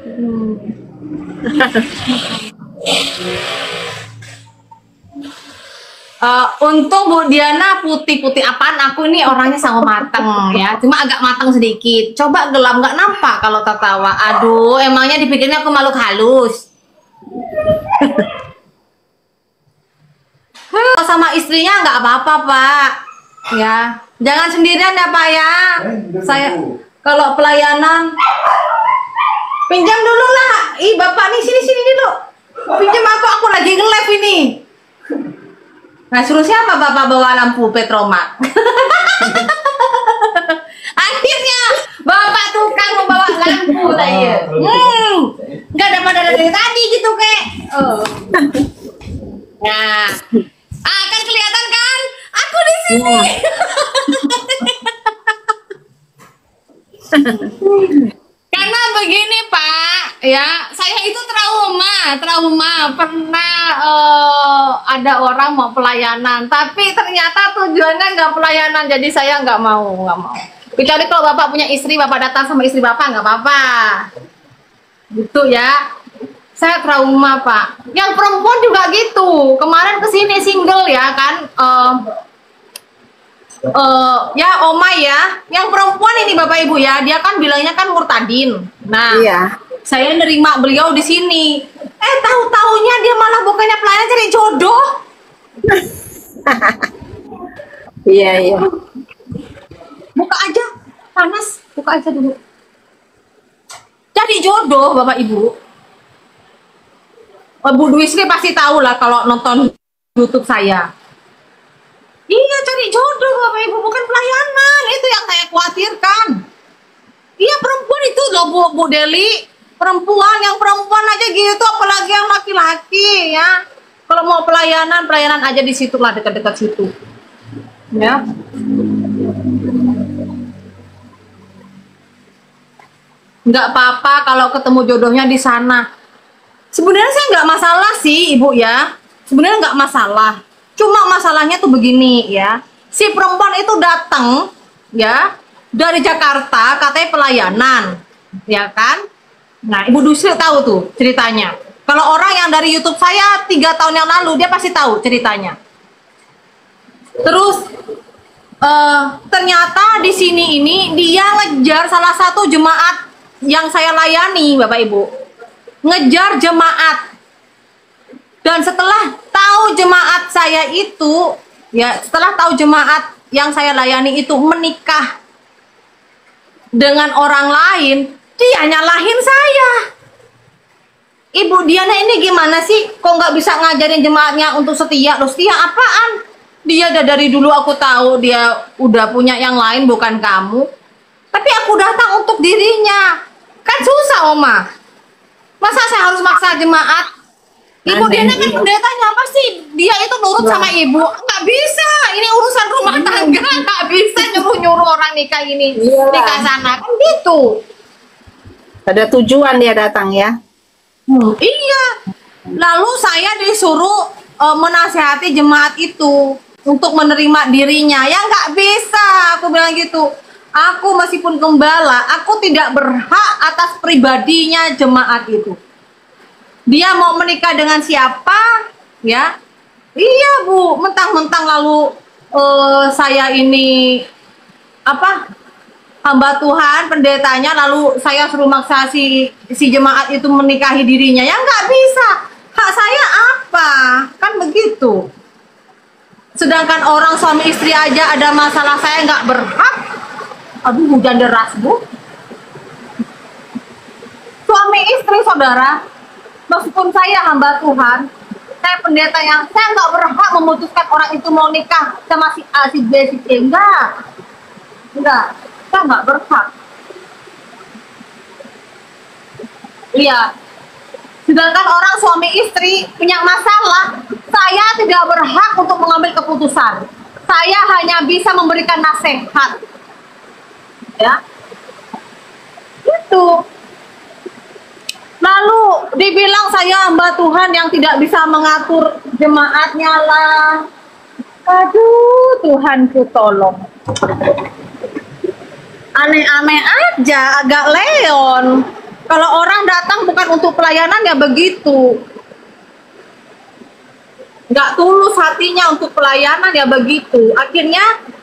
Untung Bu Diana putih-putih apaan, aku ini orangnya sangat mateng ya, cuma agak mateng sedikit. Coba gelap nggak nampak kalau tertawa. Aduh, emangnya dipikirnya aku makhluk halus. Sama istrinya nggak apa-apa Pak, ya jangan sendirian ya Pak ya. Saya kalau pelayanan pinjam dulu lah. Ih Bapak nih sini dulu, pinjam aku lagi nge-live ini. Nah, suruh siapa Bapak bawa lampu Petromax? Akhirnya Bapak tukang membawa lampu saya. Nggak dapat dari tadi gitu kek. Oh. Nah, akan kelihatan kan? Aku di sini. Karena begini Pak, ya saya itu trauma pernah ada orang mau pelayanan, tapi ternyata tujuannya nggak pelayanan, jadi saya nggak mau. Kecuali kalau Bapak punya istri, Bapak datang sama istri Bapak nggak apa-apa, gitu ya. Saya trauma Pak. Yang perempuan juga gitu. Kemarin kesini single ya kan. Ya Oma ya, yang perempuan ini Bapak Ibu ya, dia kan bilangnya kan murtadin. Nah, Iya. saya nerima beliau di sini. Tahu-taunya dia malah bukannya pelayan cari jodoh. Iya. Buka aja, panas, buka aja dulu. Cari jodoh Bapak Ibu. Bu Dwisri pasti tahu lah kalau nonton YouTube saya. Iya cari jodoh Bapak Ibu, bukan pelayanan. Itu yang saya khawatirkan. Iya perempuan itu loh Bu Deli. Yang perempuan aja gitu, apalagi yang laki-laki ya. Kalau mau pelayanan aja di situ lah, dekat-dekat situ. Ya. Nggak apa-apa kalau ketemu jodohnya di sana. Sebenarnya saya nggak masalah sih Ibu ya. Sebenarnya nggak masalah. Cuma masalahnya tuh begini ya, si perempuan itu datang ya dari Jakarta katanya pelayanan, ya kan? Nah Ibu Dusri tahu tuh ceritanya. Kalau orang yang dari YouTube saya 3 tahun yang lalu dia pasti tahu ceritanya. Terus ternyata di sini ini dia ngejar salah satu jemaat yang saya layani Bapak Ibu, ngejar jemaat. Dan setelah tahu jemaat saya itu, ya setelah tahu jemaat yang saya layani itu menikah dengan orang lain, dia nyalahin saya. Ibu Diana ini gimana sih? Kok nggak bisa ngajarin jemaatnya untuk setia? Loh setia apaan? Dia dari dulu aku tahu dia udah punya yang lain bukan kamu. Tapi aku datang untuk dirinya. Kan susah Oma. Masa saya harus maksa jemaat? Ibu Diana kan pendetanya, pasti dia itu nurut sama ibu. Nggak bisa, ini urusan rumah tangga. Nggak bisa nyuruh-nyuruh orang nikah ini, nikah sana. Kan gitu. Ada tujuan dia datang ya. Iya. Lalu saya disuruh menasehati jemaat itu. untuk menerima dirinya. Ya nggak bisa, aku bilang gitu. Aku meskipun gembala, aku tidak berhak atas pribadinya jemaat itu. Dia mau menikah dengan siapa, ya? Iya Bu, mentang-mentang lalu saya ini apa? Hamba Tuhan, pendetanya, lalu saya suruh maksa si jemaat itu menikahi dirinya. Ya nggak bisa. Hak saya apa? Kan begitu. Sedangkan orang suami istri aja ada masalah, saya nggak berhak. Aduh, hujan deras Bu. Suami istri saudara, meskipun saya hamba Tuhan, saya pendeta yang saya nggak berhak memutuskan orang itu mau nikah sama si A, si B, si C. Enggak, saya nggak berhak. Iya. Sedangkan orang suami istri punya masalah, saya tidak berhak untuk mengambil keputusan. Saya hanya bisa memberikan nasihat. Ya, itu. Lalu dibilang saya hamba Tuhan yang tidak bisa mengatur jemaatnya lah. Aduh, Tuhanku tolong. Aneh-aneh aja, agak leon. Kalau orang datang bukan untuk pelayanan ya begitu. Nggak tulus hatinya untuk pelayanan ya begitu. Akhirnya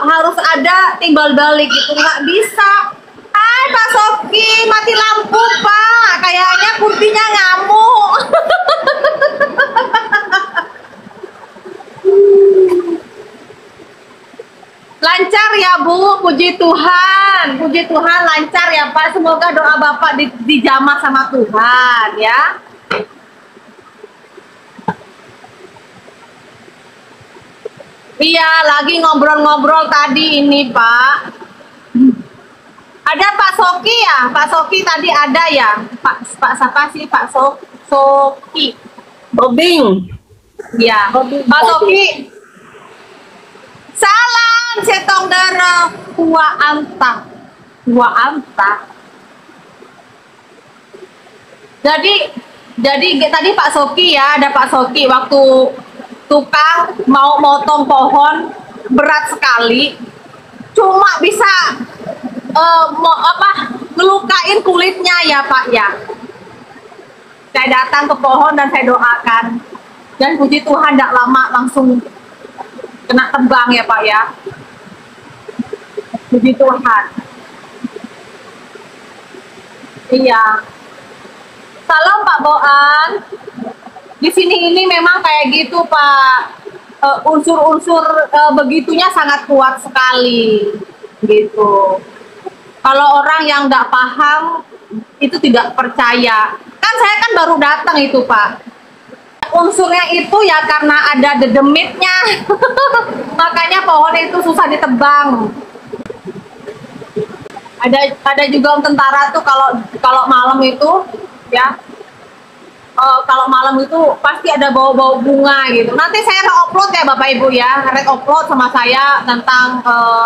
harus ada timbal balik gitu, nggak bisa. Hai Pak Soki, mati lampu Pak, kayaknya kursinya ngamuk. Lancar ya Bu, puji Tuhan lancar ya Pak. Semoga doa Bapak dijamah sama Tuhan ya. Iya, lagi ngobrol-ngobrol tadi ini Pak. Ada Pak Soki ya? Pak Soki tadi ada ya? Pak siapa sih Pak Soki? Bobing. Ya, Pak Soki. Salam setong darah tua anta. Jadi tadi Pak Soki ya, ada Pak Soki waktu tukang mau motong pohon berat sekali, cuma bisa ngelukain kulitnya ya Pak ya. Saya datang ke pohon dan saya doakan, dan puji Tuhan tidak lama langsung kena tebang ya Pak ya. Puji Tuhan. Iya. Salam Pak Boan. Di sini ini memang kayak gitu Pak. Unsur-unsur begitunya sangat kuat sekali gitu. Kalau orang yang nggak paham itu tidak percaya. Kan saya kan baru datang itu Pak. Unsurnya itu ya karena ada dedemitnya. Makanya pohon itu susah ditebang. Ada juga tentara tuh kalau malam itu ya. Kalau malam itu pasti ada bau-bau bunga gitu. Nanti saya upload ya Bapak Ibu ya, upload sama saya tentang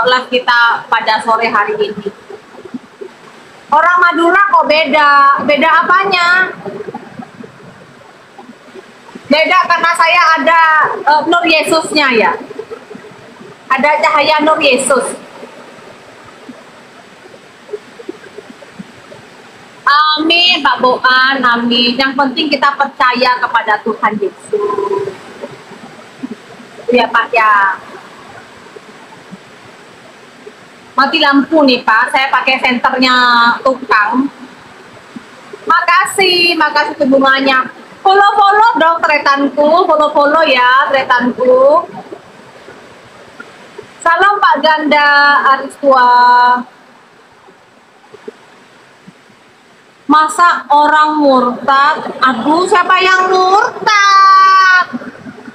live kita pada sore hari ini. Orang Madura kok beda apanya? Beda karena saya ada Nur Yesusnya ya, ada cahaya Nur Yesus. Amin Pak Boan, amin. Yang penting kita percaya kepada Tuhan Yesus. Ya Pak ya. Mati lampu nih Pak, saya pakai senternya tukang. Makasih hubungannya. Follow dong tretanku, follow ya tretanku. Salam Pak Ganda Aristua. Masa orang murtad? Aduh, siapa yang murtad?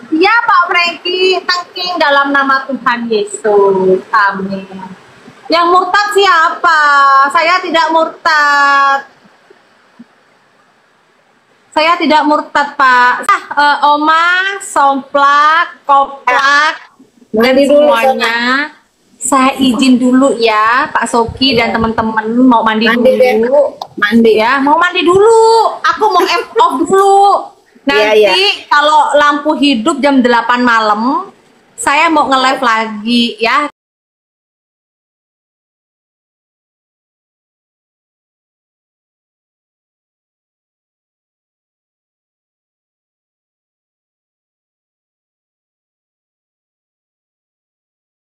Ya Pak Franky, tangking dalam nama Tuhan Yesus. Amin. Yang murtad siapa? Saya tidak murtad. Saya tidak murtad Pak. Oma, somplak, koplak, dan semuanya. Saya izin dulu ya Pak Soki dan teman-teman mau mandi dulu. Mandi ya, mau mandi dulu. Aku mau off dulu. Nanti kalau lampu hidup jam 8 malam, saya mau nge-live lagi ya.